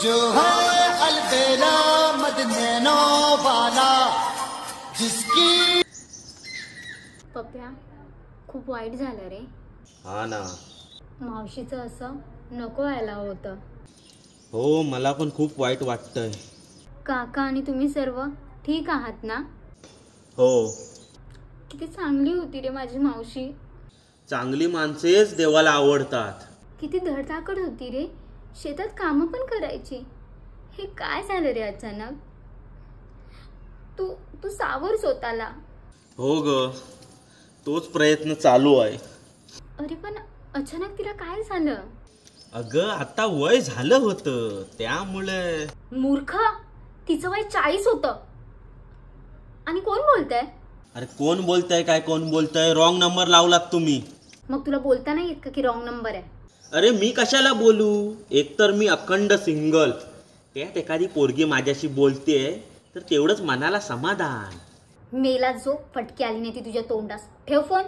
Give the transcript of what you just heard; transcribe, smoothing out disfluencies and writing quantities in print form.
जो है अलबेला मदनैनो वाला जिसकी। पप्या खूप वाईट झालं रे. हा ना. मावशीचं असं नको व्हायला होतं. हो मला पण खूप वाईट वाटतंय. काका आणि तुम्ही सर्व ठीक आहात ना? हो. किती चांगली होती रे माझी मावशी. चांगली माणसेच देवाला आवडतात. किती धडधाकट होती रे. शेतात कामं पण करायची. हे काय झालं रे अचानक. तू तू सावर स्वतःला. हो ग तोच प्रयत्न चालू आहे. अरे पण अचानक तिला काय झालं. अगं आता वय झालं होतं त्यामुळे. मूर्ख तिचं वय 40 होतं. आणि कोण बोलतंय. अरे कोण बोलतंय काय कोण बोलतंय. रॉंग नंबर लावलात तुम्ही. मग तुला बोलता नाही येत का की रॉंग नंबर आहे. अरे मी कशाला बोलू. एकतर मी अखंड सिंगल. त्यात एखादी पोरगी माझ्याशी बोलतेय तर तेवढंच मनाला समाधान. मेला जो फटकी आली नाही ती तुझ्या तोंडास. ठेव फोन.